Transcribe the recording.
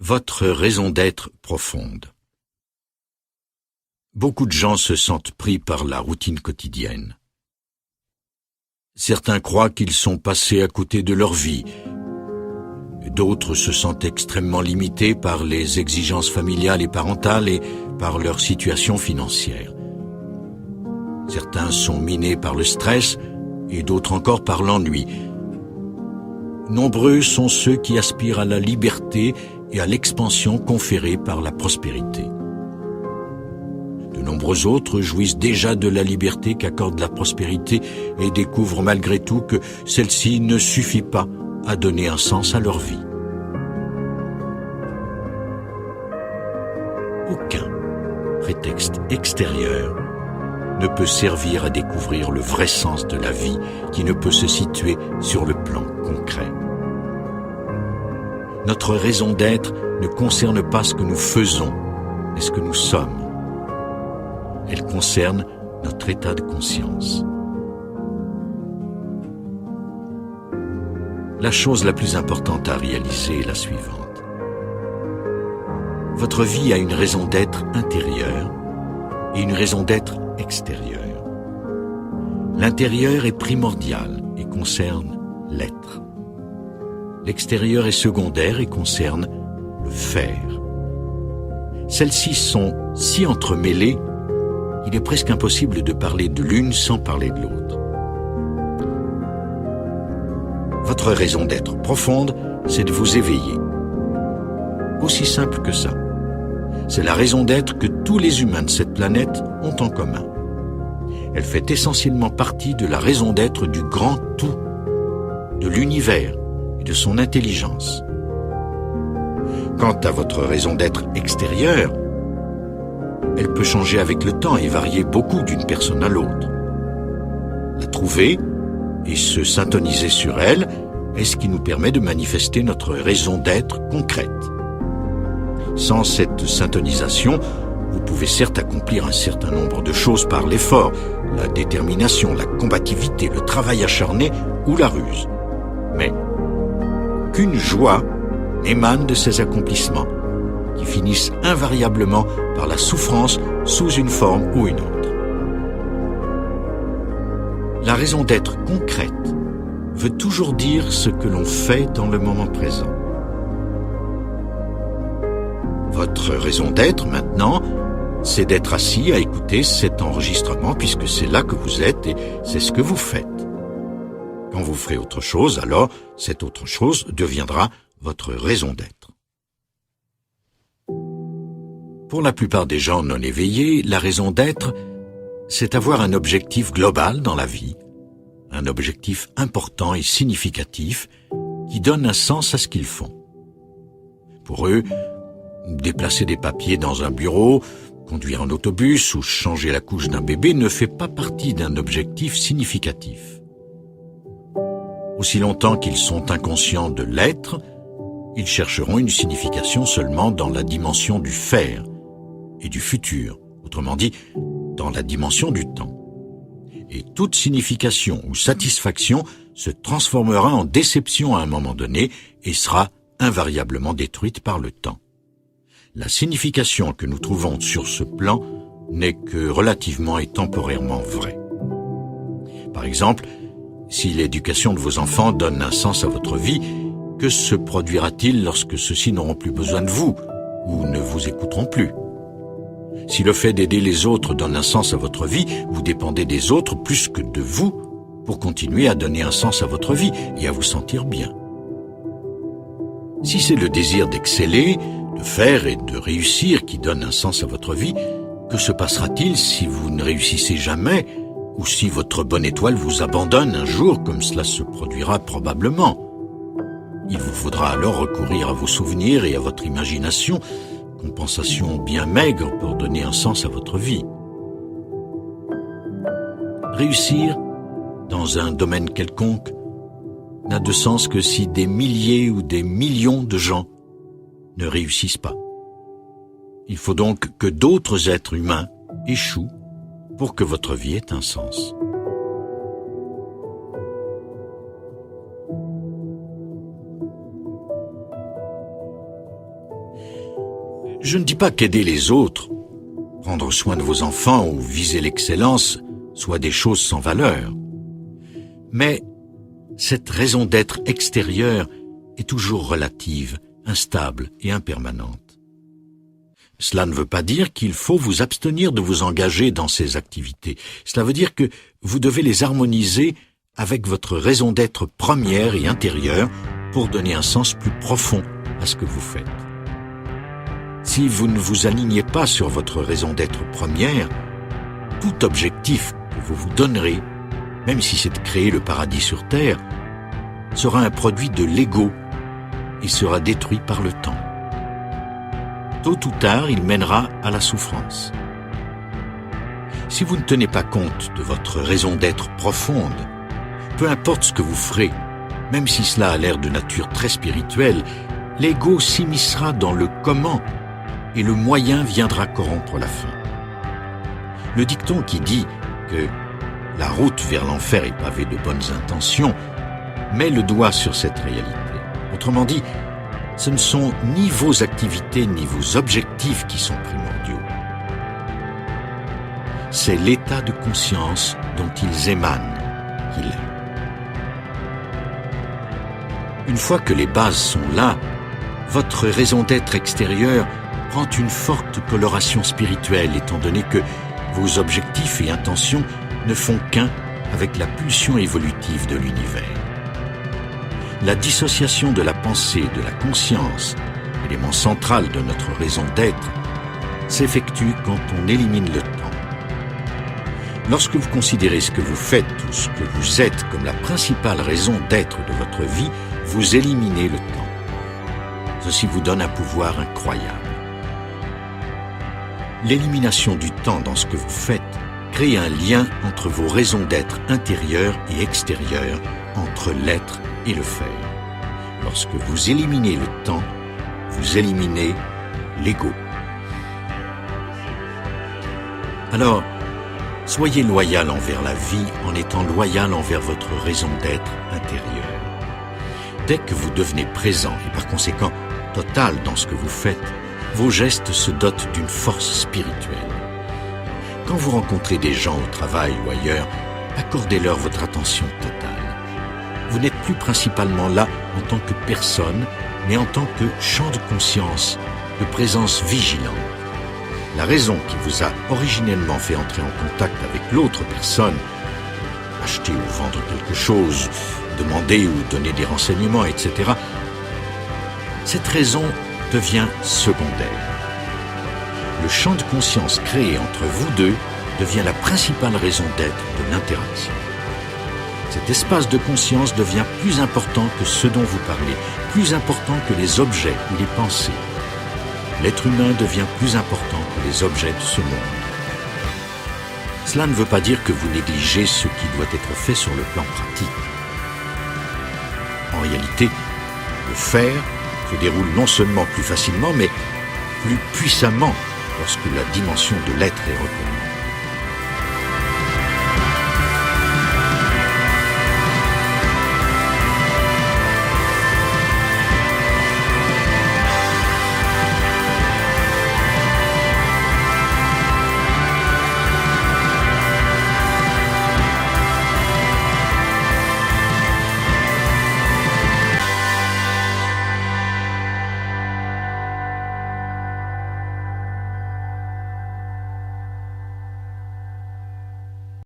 Votre raison d'être profonde. Beaucoup de gens se sentent pris par la routine quotidienne. Certains croient qu'ils sont passés à côté de leur vie. D'autres se sentent extrêmement limités par les exigences familiales et parentales et par leur situation financière. Certains sont minés par le stress et d'autres encore par l'ennui. Nombreux sont ceux qui aspirent à la liberté et à l'expansion conférée par la prospérité. De nombreux autres jouissent déjà de la liberté qu'accorde la prospérité et découvrent malgré tout que celle-ci ne suffit pas à donner un sens à leur vie. Aucun prétexte extérieur ne peut servir à découvrir le vrai sens de la vie qui ne peut se situer sur le plan concret. Notre raison d'être ne concerne pas ce que nous faisons, mais ce que nous sommes. Elle concerne notre état de conscience. La chose la plus importante à réaliser est la suivante. Votre vie a une raison d'être intérieure et une raison d'être extérieure. L'intérieur est primordial et concerne l'être. L'extérieur est secondaire et concerne le faire. Celles-ci sont si entremêlées qu'il est presque impossible de parler de l'une sans parler de l'autre. Votre raison d'être profonde, c'est de vous éveiller. Aussi simple que ça. C'est la raison d'être que tous les humains de cette planète ont en commun. Elle fait essentiellement partie de la raison d'être du grand tout, de l'univers et de son intelligence. Quant à votre raison d'être extérieure, elle peut changer avec le temps et varier beaucoup d'une personne à l'autre. La trouver et se syntoniser sur elle est ce qui nous permet de manifester notre raison d'être concrète. Sans cette syntonisation, vous pouvez certes accomplir un certain nombre de choses par l'effort, la détermination, la combativité, le travail acharné ou la ruse. Mais aucune joie n'émane de ces accomplissements, qui finissent invariablement par la souffrance sous une forme ou une autre. La raison d'être concrète veut toujours dire ce que l'on fait dans le moment présent. Votre raison d'être, maintenant, c'est d'être assis à écouter cet enregistrement puisque c'est là que vous êtes et c'est ce que vous faites. Quand vous ferez autre chose, alors cette autre chose deviendra votre raison d'être. Pour la plupart des gens non éveillés, la raison d'être, c'est avoir un objectif global dans la vie, un objectif important et significatif qui donne un sens à ce qu'ils font. Pour eux, déplacer des papiers dans un bureau, conduire un autobus ou changer la couche d'un bébé ne fait pas partie d'un objectif significatif. Aussi longtemps qu'ils sont inconscients de l'être, ils chercheront une signification seulement dans la dimension du faire et du futur, autrement dit, dans la dimension du temps. Et toute signification ou satisfaction se transformera en déception à un moment donné et sera invariablement détruite par le temps. La signification que nous trouvons sur ce plan n'est que relativement et temporairement vraie. Par exemple, si l'éducation de vos enfants donne un sens à votre vie, que se produira-t-il lorsque ceux-ci n'auront plus besoin de vous ou ne vous écouteront plus? Si le fait d'aider les autres donne un sens à votre vie, vous dépendez des autres plus que de vous pour continuer à donner un sens à votre vie et à vous sentir bien. Si c'est le désir d'exceller, de faire et de réussir qui donne un sens à votre vie, que se passera-t-il si vous ne réussissez jamais ou si votre bonne étoile vous abandonne un jour comme cela se produira probablement? Il vous faudra alors recourir à vos souvenirs et à votre imagination, compensation bien maigre pour donner un sens à votre vie. Réussir dans un domaine quelconque n'a de sens que si des milliers ou des millions de gens ne réussissent pas. Il faut donc que d'autres êtres humains échouent pour que votre vie ait un sens. Je ne dis pas qu'aider les autres, prendre soin de vos enfants ou viser l'excellence soient des choses sans valeur. Mais cette raison d'être extérieure est toujours relative, instable et impermanente. Cela ne veut pas dire qu'il faut vous abstenir de vous engager dans ces activités. Cela veut dire que vous devez les harmoniser avec votre raison d'être première et intérieure pour donner un sens plus profond à ce que vous faites. Si vous ne vous alignez pas sur votre raison d'être première, tout objectif que vous vous donnerez, même si c'est de créer le paradis sur terre, sera un produit de l'ego et sera détruit par le temps. Tôt ou tard, il mènera à la souffrance. Si vous ne tenez pas compte de votre raison d'être profonde, peu importe ce que vous ferez, même si cela a l'air de nature très spirituelle, l'ego s'immiscera dans le comment et le moyen viendra corrompre la fin. Le dicton qui dit que la route vers l'enfer est pavée de bonnes intentions met le doigt sur cette réalité. Autrement dit, ce ne sont ni vos activités ni vos objectifs qui sont primordiaux. C'est l'état de conscience dont ils émanent qui l'est. Une fois que les bases sont là, votre raison d'être extérieure prend une forte coloration spirituelle étant donné que vos objectifs et intentions ne font qu'un avec la pulsion évolutive de l'univers. La dissociation de la pensée et de la conscience, élément central de notre raison d'être, s'effectue quand on élimine le temps. Lorsque vous considérez ce que vous faites ou ce que vous êtes comme la principale raison d'être de votre vie, vous éliminez le temps. Ceci vous donne un pouvoir incroyable. L'élimination du temps dans ce que vous faites crée un lien entre vos raisons d'être intérieures et extérieures, entre l'être et le faire. Lorsque vous éliminez le temps, vous éliminez l'ego. Alors, soyez loyal envers la vie en étant loyal envers votre raison d'être intérieure. Dès que vous devenez présent et par conséquent total dans ce que vous faites, vos gestes se dotent d'une force spirituelle. Quand vous rencontrez des gens au travail ou ailleurs, accordez-leur votre attention totale. Vous n'êtes plus principalement là en tant que personne, mais en tant que champ de conscience, de présence vigilante. La raison qui vous a originellement fait entrer en contact avec l'autre personne, acheter ou vendre quelque chose, demander ou donner des renseignements, etc., cette raison devient secondaire. Le champ de conscience créé entre vous deux devient la principale raison d'être de l'interaction. Cet espace de conscience devient plus important que ce dont vous parlez, plus important que les objets ou les pensées. L'être humain devient plus important que les objets de ce monde. Cela ne veut pas dire que vous négligez ce qui doit être fait sur le plan pratique. En réalité, le faire se déroule non seulement plus facilement, mais plus puissamment lorsque la dimension de l'être est reconnue.